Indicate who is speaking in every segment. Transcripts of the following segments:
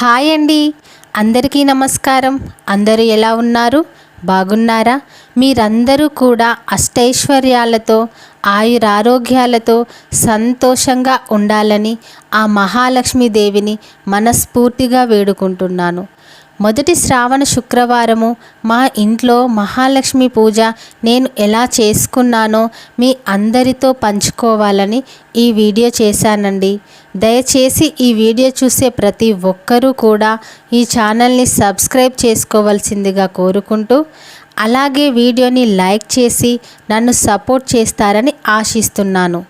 Speaker 1: Hi అండి, అందరికీ నమస్కారం. అందరూ ఎలా ఉన్నారు? బాగున్నారా? మీరందరూ కూడా అష్టైశ్వర్యాలతో ఆయురారోగ్యాలతో సంతోషంగా ఉండాలని ఆ మహాలక్ష్మీదేవిని మనస్ఫూర్తిగా వేడుకుంటున్నాను. మొదటి శ్రావణ శుక్రవారము మా ఇంట్లో మహాలక్ష్మి పూజ నేను ఎలా చేసుకున్నానో మీ అందరితో పంచుకోవాలని ఈ వీడియో చేశానండి. దయచేసి ఈ వీడియో చూసే ప్రతి ఒక్కరూ కూడా ఈ ఛానల్ని సబ్స్క్రైబ్ చేసుకోవాల్సిందిగా కోరుకుంటూ, అలాగే వీడియోని లైక్ చేసి నన్ను సపోర్ట్ చేస్తారని ఆశిస్తున్నాను.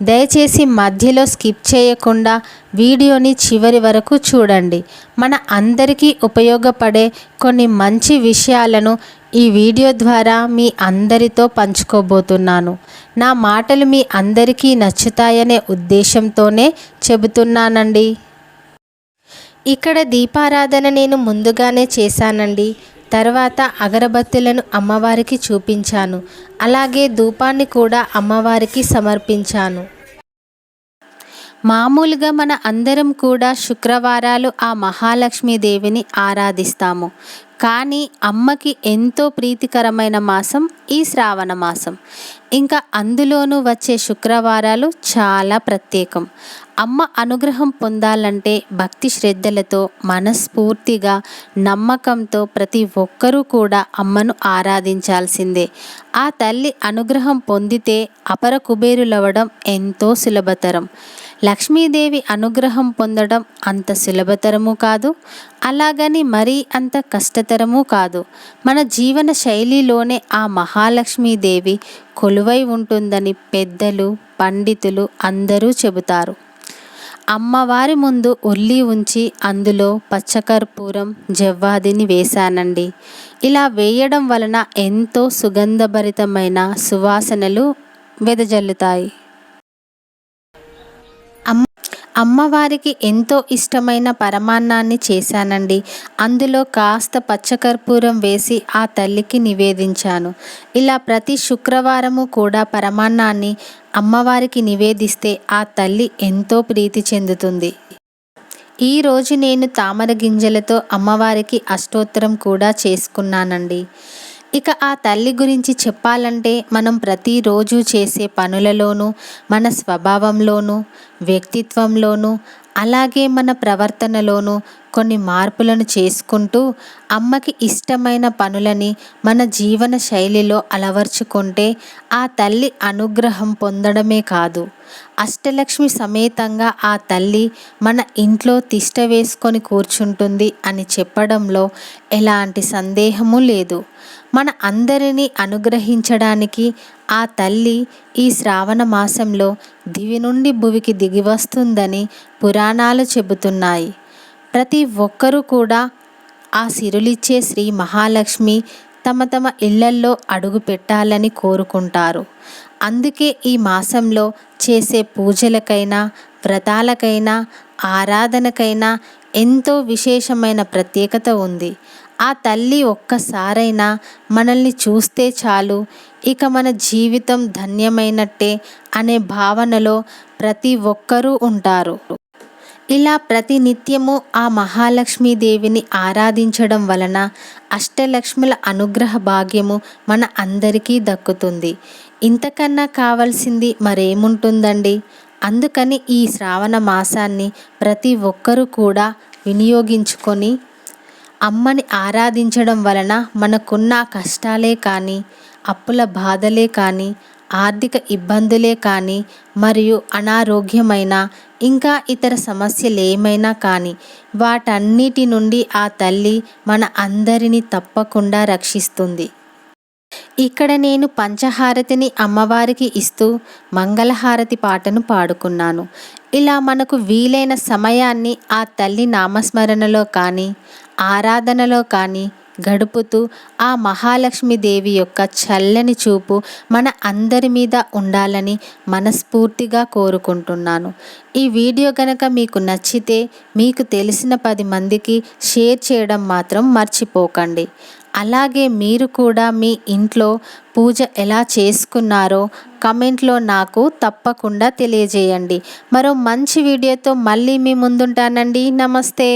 Speaker 1: దయచేసి మధ్యలో స్కిప్ చేయకుండా వీడియోని చివరి వరకు చూడండి. మన అందరికీ ఉపయోగపడే కొన్ని మంచి విషయాలను ఈ వీడియో ద్వారా మీ అందరితో పంచుకోబోతున్నాను. నా మాటలు మీ అందరికీ నచ్చుతాయనే ఉద్దేశంతోనే చెబుతున్నానండి. ఇక్కడ దీపారాధన నేను ముందుగానే చేశానండి. తర్వాత అగరబత్తులను అమ్మవారికి చూపించాను. అలాగే ధూపాన్ని కూడా అమ్మవారికి సమర్పించాను. మామూలుగా మన అందరం కూడా శుక్రవారాలు ఆ మహాలక్ష్మీదేవిని ఆరాధిస్తాము. కానీ అమ్మకి ఎంతో ప్రీతికరమైన మాసం ఈ శ్రావణ మాసం. ఇంకా అందులోనూ వచ్చే శుక్రవారాలు చాలా ప్రత్యేకం. అమ్మ అనుగ్రహం పొందాలంటే భక్తి శ్రద్ధలతో మనస్ఫూర్తిగా నమ్మకంతో ప్రతి ఒక్కరూ కూడా అమ్మను ఆరాధించాల్సిందే. ఆ తల్లి అనుగ్రహం పొందితే అపర కుబేరులవ్వడం ఎంతో సులభతరం. లక్ష్మీదేవి అనుగ్రహం పొందడం అంత సులభతరము కాదు, అలాగని మరీ అంత కష్టతరము కాదు. మన జీవన శైలిలోనే ఆ మహాలక్ష్మీదేవి కొలువై ఉంటుందని పెద్దలు పండితులు అందరూ చెబుతారు. అమ్మవారి ముందు ఉల్లి ఉంచి అందులో పచ్చకర్పూరం జవ్వాదిని వేశానండి. ఇలా వేయడం వలన ఎంతో సుగంధభరితమైన సువాసనలు వెదజల్లుతాయి. అమ్మవారికి ఎంతో ఇష్టమైన పరమాన్నాన్ని చేశానండి. అందులో కాస్త పచ్చకర్పూరం వేసి ఆ తల్లికి నివేదించాను. ఇలా ప్రతి శుక్రవారము కూడా పరమాన్నాన్ని అమ్మవారికి నివేదిస్తే ఆ తల్లి ఎంతో ప్రీతి చెందుతుంది. ఈరోజు నేను తామర గింజలతో అమ్మవారికి అష్టోత్తరం కూడా చేసుకున్నానండి. ఇక ఆ తల్లి గురించి చెప్పాలంటే మనం ప్రతిరోజు చేసే పనులలోనూ, మన స్వభావంలోనూ, వ్యక్తిత్వంలోనూ, అలాగే మన ప్రవర్తనలోనూ కొన్ని మార్పులను చేసుకుంటూ అమ్మకి ఇష్టమైన పనులని మన జీవన శైలిలో అలవర్చుకుంటే ఆ తల్లి అనుగ్రహం పొందడమే కాదు, అష్టలక్ష్మి సమేతంగా ఆ తల్లి మన ఇంట్లో తిష్ట వేసుకొని కూర్చుంటుంది అని చెప్పడంలో ఎలాంటి సందేహము లేదు. మన అందరినీ అనుగ్రహించడానికి ఆ తల్లి ఈ శ్రావణ మాసంలో దివి నుండి భువికి దిగి వస్తుందని పురాణాలు చెబుతున్నాయి. ప్రతి ఒక్కరూ కూడా ఆ సిరులిచ్చే శ్రీ మహాలక్ష్మి తమ తమ ఇళ్లల్లో అడుగు పెట్టాలని కోరుకుంటారు. అందుకే ఈ మాసంలో చేసే పూజలకైనా, వ్రతాలకైనా, ఆరాధనకైనా ఎంతో విశేషమైన ప్రత్యేకత ఉంది. ఆ తల్లి ఒక్కసారైనా మనల్ని చూస్తే చాలు, ఇక మన జీవితం ధన్యమైనట్టే అనే భావనలో ప్రతి ఒక్కరూ ఉంటారు. ఇలా ప్రతినిత్యము ఆ మహాలక్ష్మీదేవిని ఆరాధించడం వలన అష్టలక్ష్ముల అనుగ్రహ భాగ్యము మన అందరికీ దక్కుతుంది. ఇంతకన్నా కావాల్సింది మరేముంటుందండి? అందుకని ఈ శ్రావణ మాసాన్ని ప్రతి ఒక్కరూ కూడా వినియోగించుకొని అమ్మని ఆరాధించడం వలన మనకున్న కష్టాలే కానీ, అప్పుల బాధలే కానీ, ఆర్థిక ఇబ్బందులే కానీ, మరియు అనారోగ్యమైన ఇంకా ఇతర సమస్యలు ఏమైనా కానీ వాటన్నిటి నుండి ఆ తల్లి మన అందరినీ తప్పకుండా రక్షిస్తుంది. ఇక్కడ నేను పంచహారతిని అమ్మవారికి ఇస్తూ మంగళహారతి పాటను పాడుకున్నాను. ఇలా మనకు వీలైన సమయాన్ని ఆ తల్లి నామస్మరణలో కానీ, ఆరాధనలో కానీ గడుపుతూ ఆ మహాలక్ష్మీదేవి యొక్క చల్లని చూపు మన అందరి మీద ఉండాలని మనస్ఫూర్తిగా కోరుకుంటున్నాను. ఈ వీడియో కనుక మీకు నచ్చితే మీకు తెలిసిన 10 మందికి షేర్ చేయడం మాత్రం మర్చిపోకండి. అలాగే మీరు కూడా మీ ఇంట్లో పూజ ఎలా చేసుకున్నారో కామెంట్లో నాకు తప్పకుండా తెలియజేయండి. మరో మంచి వీడియోతో మళ్ళీ మీ ముందుంటానండి. నమస్తే.